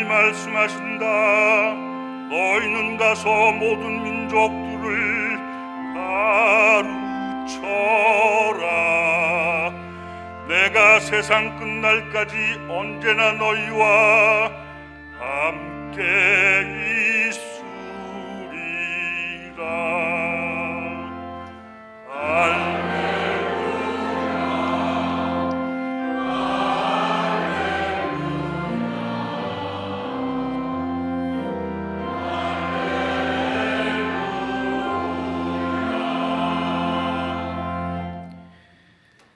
말씀하신다. 너희는 가서 모든 민족들을 가르쳐라. 내가 세상 끝날까지 언제나 너희와 함께 있으리라.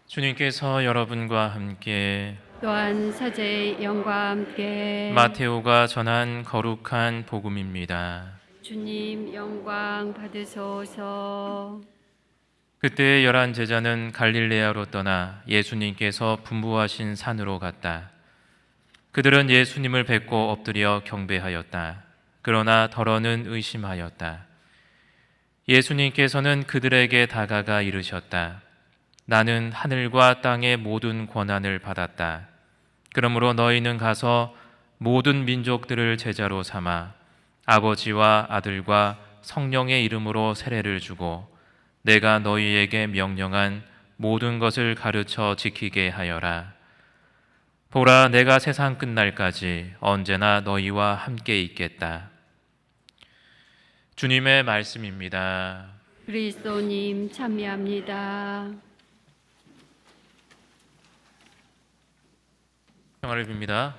주님께서 여러분과 함께 또한 사제의 영과 함께 마테오가 전한 거룩한 복음입니다. 주님 영광 받으소서. 그때 11 제자는 갈릴레아로 떠나 예수님께서 분부하신 산으로 갔다. 그들은 예수님을 뵙고 엎드려 경배하였다. 그러나 더러는 의심하였다. 예수님께서는 그들에게 다가가 이르셨다. 나는 하늘과 땅의 모든 권한을 받았다. 그러므로 너희는 가서 모든 민족들을 제자로 삼아 아버지와 아들과 성령의 이름으로 세례를 주고 내가 너희에게 명령한 모든 것을 가르쳐 지키게 하여라. 보라, 내가 세상 끝날까지 언제나 너희와 함께 있겠다. 주님의 말씀입니다. 그리스도님 참여합니다. 평화를 빕니다.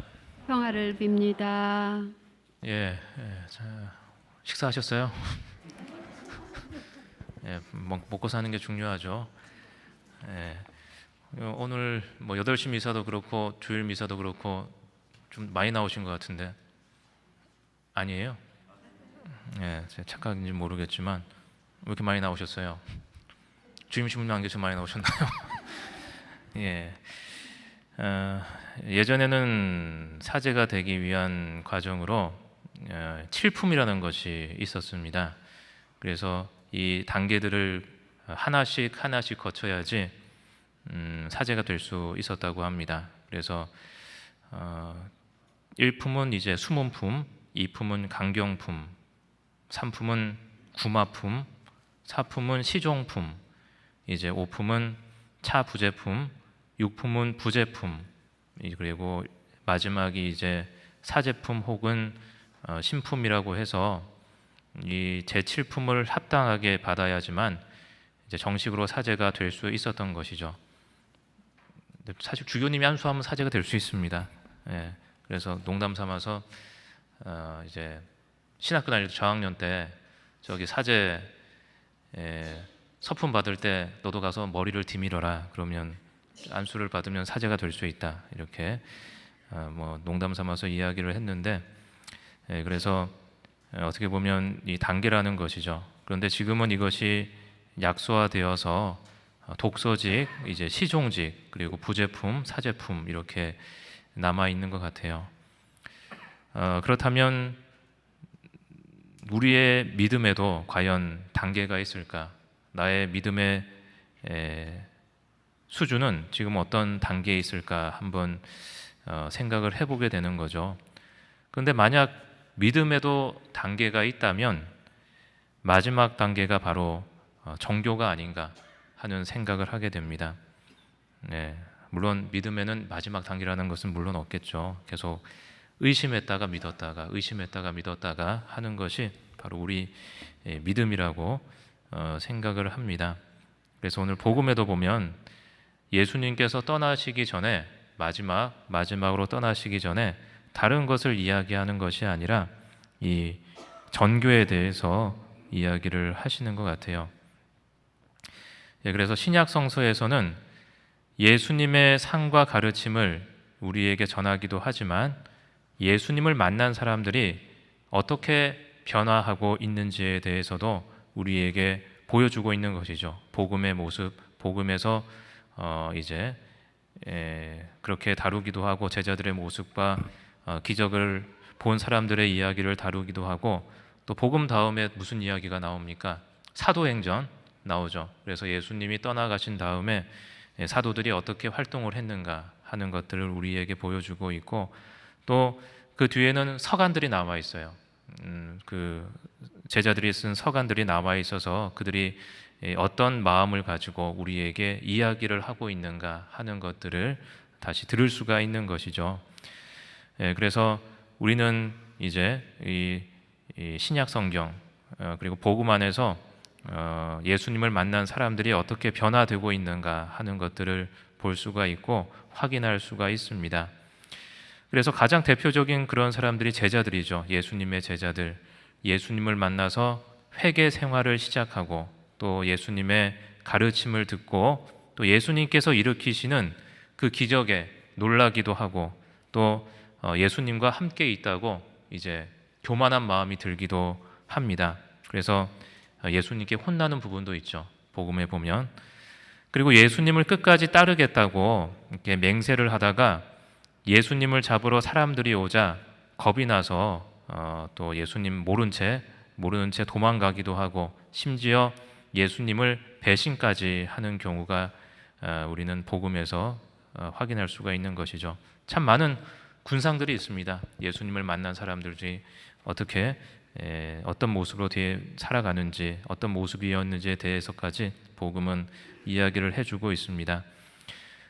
평화를 빕니다. 자, 식사하셨어요? 먹고 사는 게 중요하죠. 오늘 8시 미사도 그렇고 주일 미사도 그렇고 좀 많이 나오신 것 같은데 아니에요? 제 착각인지 모르겠지만 왜 이렇게 많이 나오셨어요? 주임신부님 안 계셔서 많이 나오셨나요? 예전에는 사제가 되기 위한 과정으로 칠품이라는 것이 있었습니다. 그래서 이 단계들을 하나씩 거쳐야지 사제가 될 수 있었다고 합니다. 그래서 1품은 이제 수문품, 2품은 강경품, 3품은 구마품, 4품은 시종품, 이제 5품은 차부제품, 6품은 부제품, 그리고 마지막이 이제 사제품 혹은 신품이라고 해서 이 제7품을 합당하게 받아야지만 이제 정식으로 사제가 될 수 있었던 것이죠. 사실 주교님이 안수하면 사제가 될 수 있습니다. 그래서 농담 삼아서 이제 신학교 다닐 때 저학년 때 저기 사제 서품 받을 때 너도 가서 머리를 디밀어라. 그러면 안수를 받으면 사제가 될 수 있다. 이렇게 농담 삼아서 이야기를 했는데 그래서 어떻게 보면 이 단계라는 것이죠. 그런데 지금은 이것이 약소화되어서 독서직, 이제 시종직, 그리고 부제품, 사제품 이렇게 남아 있는 것 같아요. 그렇다면 우리의 믿음에도 과연 단계가 있을까? 나의 믿음의 수준은 지금 어떤 단계에 있을까 한번 생각을 해보게 되는 거죠. 그런데 만약 믿음에도 단계가 있다면 마지막 단계가 바로 정교가 아닌가 하는 생각을 하게 됩니다. 물론 믿음에는 마지막 단계라는 것은 물론 없겠죠. 계속 의심했다가 믿었다가 하는 것이 바로 우리 믿음이라고 생각을 합니다. 그래서 오늘 복음에도 보면 예수님께서 떠나시기 전에 마지막으로 떠나시기 전에 다른 것을 이야기하는 것이 아니라 이 전교에 대해서 이야기를 하시는 것 같아요. 그래서 신약 성서에서는 예수님의 삶과 가르침을 우리에게 전하기도 하지만 예수님을 만난 사람들이 어떻게 변화하고 있는지에 대해서도 우리에게 보여주고 있는 것이죠. 복음의 모습, 복음에서 이제 그렇게 다루기도 하고 제자들의 모습과 기적을 본 사람들의 이야기를 다루기도 하고 또 복음 다음에 무슨 이야기가 나옵니까? 사도행전 나오죠. 그래서 예수님이 떠나가신 다음에 사도들이 어떻게 활동을 했는가 하는 것들을 우리에게 보여주고 있고 또 그 뒤에는 서간들이 남아 있어요. 그 제자들이 쓴 서간들이 남아 있어서 그들이 어떤 마음을 가지고 우리에게 이야기를 하고 있는가 하는 것들을 다시 들을 수가 있는 것이죠. 그래서 우리는 이제 이 신약 성경 그리고 복음 안에서 예수님을 만난 사람들이 어떻게 변화되고 있는가 하는 것들을 볼 수가 있고 확인할 수가 있습니다. 그래서 가장 대표적인 그런 사람들이 제자들이죠. 예수님의 제자들. 예수님을 만나서 회개 생활을 시작하고 또 예수님의 가르침을 듣고 또 예수님께서 일으키시는 그 기적에 놀라기도 하고 또 예수님과 함께 있다고 이제 교만한 마음이 들기도 합니다. 그래서 예수님께 혼나는 부분도 있죠. 복음에 보면. 그리고 예수님을 끝까지 따르겠다고 이렇게 맹세를 하다가 예수님을 잡으러 사람들이 오자 겁이 나서 또 예수님 모르는 채 도망가기도 하고 심지어 예수님을 배신까지 하는 경우가 우리는 복음에서 확인할 수가 있는 것이죠. 참 많은 군상들이 있습니다. 예수님을 만난 사람들이 어떻게 어떤 모습으로 살아가는지 어떤 모습이었는지에 대해서까지 복음은 이야기를 해주고 있습니다.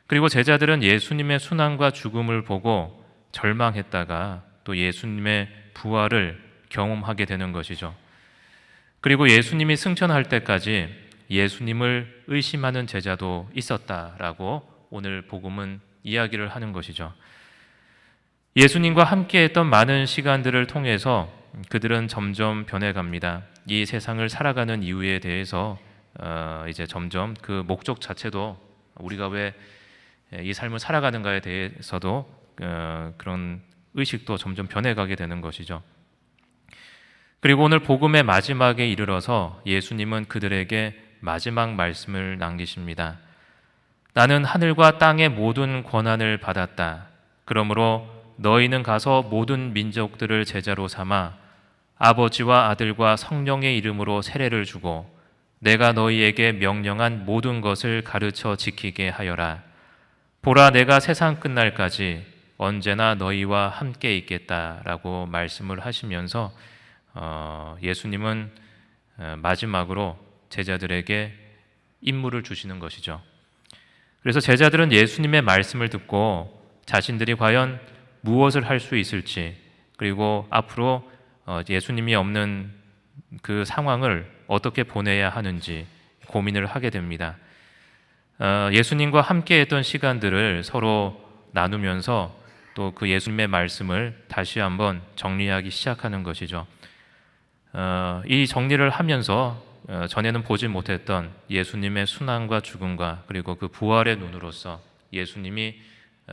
그리고 제자들은 예수님의 순환과 죽음을 보고 절망했다가 또 예수님의 부활을 경험하게 되는 것이죠. 그리고 예수님이 승천할 때까지 예수님을 의심하는 제자도 있었다라고 오늘 복음은 이야기를 하는 것이죠. 예수님과 함께했던 많은 시간들을 통해서 그들은 점점 변해갑니다. 이 세상을 살아가는 이유에 대해서 이제 점점 그 목적 자체도 우리가 왜 이 삶을 살아가는가에 대해서도 그런 의식도 점점 변해가게 되는 것이죠. 그리고 오늘 복음의 마지막에 이르러서 예수님은 그들에게 마지막 말씀을 남기십니다. 나는 하늘과 땅의 모든 권한을 받았다. 그러므로 너희는 가서 모든 민족들을 제자로 삼아 아버지와 아들과 성령의 이름으로 세례를 주고 내가 너희에게 명령한 모든 것을 가르쳐 지키게 하여라. 보라, 내가 세상 끝날까지 언제나 너희와 함께 있겠다라고 말씀을 하시면서 예수님은 마지막으로 제자들에게 임무를 주시는 것이죠. 그래서 제자들은 예수님의 말씀을 듣고 자신들이 과연 무엇을 할 수 있을지 그리고 앞으로 예수님이 없는 그 상황을 어떻게 보내야 하는지 고민을 하게 됩니다. 예수님과 함께 했던 시간들을 서로 나누면서 또 그 예수님의 말씀을 다시 한번 정리하기 시작하는 것이죠. 이 정리를 하면서 전에는 보지 못했던 예수님의 순환과 죽음과 그리고 그 부활의 눈으로서 예수님이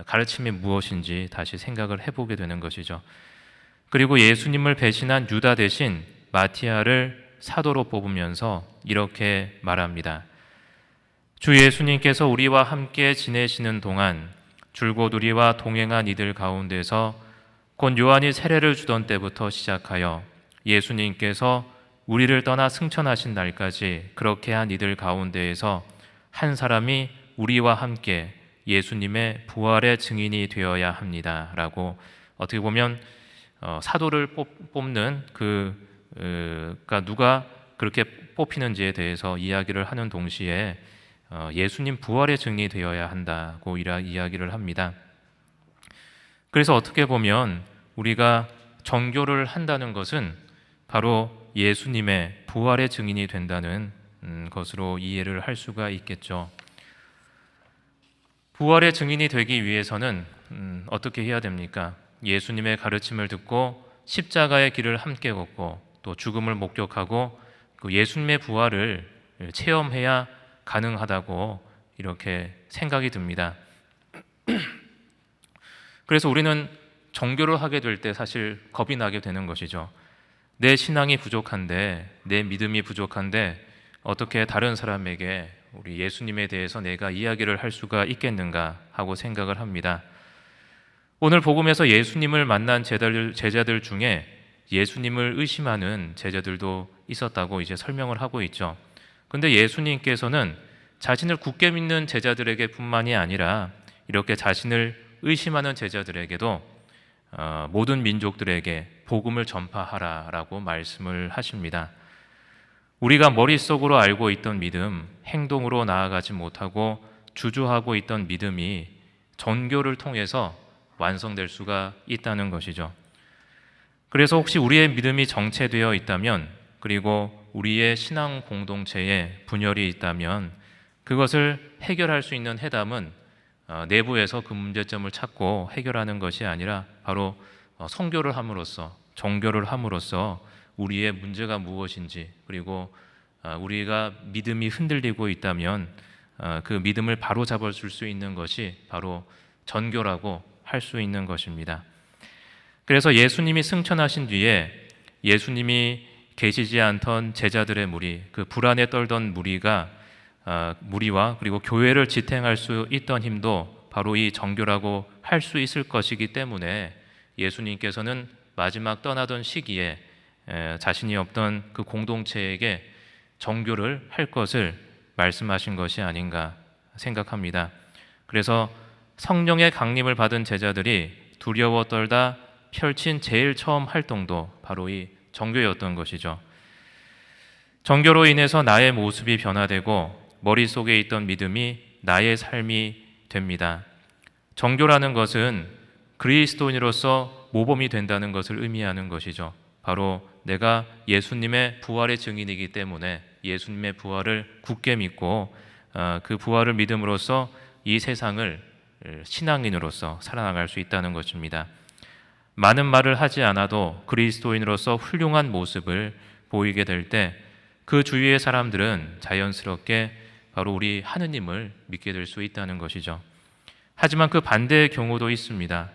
가르침이 무엇인지 다시 생각을 해보게 되는 것이죠. 그리고 예수님을 배신한 유다 대신 마티아를 사도로 뽑으면서 이렇게 말합니다. 주 예수님께서 우리와 함께 지내시는 동안 줄곧 우리와 동행한 이들 가운데서 곧 요한이 세례를 주던 때부터 시작하여 예수님께서 우리를 떠나 승천하신 날까지 그렇게 한 이들 가운데에서 한 사람이 우리와 함께 예수님의 부활의 증인이 되어야 합니다. 라고 어떻게 보면 사도를 뽑는 그가 누가 그렇게 뽑히는지에 대해서 이야기를 하는 동시에 예수님 부활의 증인이 되어야 한다고 이야기를 합니다. 그래서 어떻게 보면 우리가 정교를 한다는 것은 바로 예수님의 부활의 증인이 된다는 것으로 이해를 할 수가 있겠죠. 부활의 증인이 되기 위해서는 어떻게 해야 됩니까? 예수님의 가르침을 듣고 십자가의 길을 함께 걷고 또 죽음을 목격하고 그 예수님의 부활을 체험해야 가능하다고 이렇게 생각이 듭니다. 그래서 우리는 정교를 하게 될 때 사실 겁이 나게 되는 것이죠. 내 신앙이 부족한데, 내 믿음이 부족한데 어떻게 다른 사람에게 우리 예수님에 대해서 내가 이야기를 할 수가 있겠는가 하고 생각을 합니다. 오늘 복음에서 예수님을 만난 제자들 중에 예수님을 의심하는 제자들도 있었다고 이제 설명을 하고 있죠. 근데 예수님께서는 자신을 굳게 믿는 제자들에게 뿐만이 아니라 이렇게 자신을 의심하는 제자들에게도 모든 민족들에게 복음을 전파하라라고 말씀을 하십니다. 우리가 머릿속으로 알고 있던 믿음, 행동으로 나아가지 못하고 주저하고 있던 믿음이 전교를 통해서 완성될 수가 있다는 것이죠. 그래서 혹시 우리의 믿음이 정체되어 있다면, 그리고 우리의 신앙 공동체에 분열이 있다면 그것을 해결할 수 있는 해답은 내부에서 그 문제점을 찾고 해결하는 것이 아니라 바로 선교를 함으로써, 정교를 함으로써 우리의 문제가 무엇인지, 그리고 우리가 믿음이 흔들리고 있다면 그 믿음을 바로잡을 수 있는 것이 바로 전교라고 할 수 있는 것입니다. 그래서 예수님이 승천하신 뒤에 예수님이 계시지 않던 제자들의 무리, 그 불안에 떨던 무리와 그리고 교회를 지탱할 수 있던 힘도 바로 이 정교라고 할 수 있을 것이기 때문에 예수님께서는 마지막 떠나던 시기에 자신이 없던 그 공동체에게 정교를 할 것을 말씀하신 것이 아닌가 생각합니다. 그래서 성령의 강림을 받은 제자들이 두려워 떨다 펼친 제일 처음 활동도 바로 이 정교였던 것이죠. 정교로 인해서 나의 모습이 변화되고 머릿속에 있던 믿음이 나의 삶이 됩니다. 정교라는 것은 그리스도인으로서 모범이 된다는 것을 의미하는 것이죠. 바로 내가 예수님의 부활의 증인이기 때문에 예수님의 부활을 굳게 믿고 그 부활을 믿음으로써 이 세상을 신앙인으로서 살아나갈 수 있다는 것입니다. 많은 말을 하지 않아도 그리스도인으로서 훌륭한 모습을 보이게 될 때 그 주위의 사람들은 자연스럽게 바로 우리 하느님을 믿게 될 수 있다는 것이죠. 하지만 그 반대의 경우도 있습니다.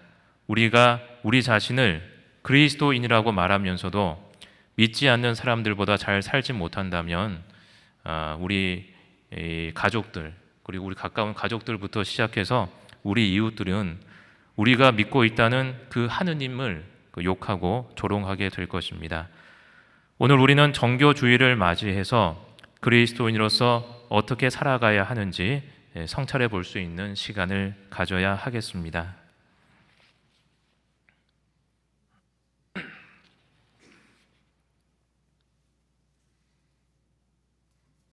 우리가 우리 자신을 그리스도인이라고 말하면서도 믿지 않는 사람들보다 잘 살지 못한다면 우리 가족들, 그리고 우리 가까운 가족들부터 시작해서 우리 이웃들은 우리가 믿고 있다는 그 하느님을 욕하고 조롱하게 될 것입니다. 오늘 우리는 정교주의를 맞이해서 그리스도인으로서 어떻게 살아가야 하는지 성찰해 볼 수 있는 시간을 가져야 하겠습니다.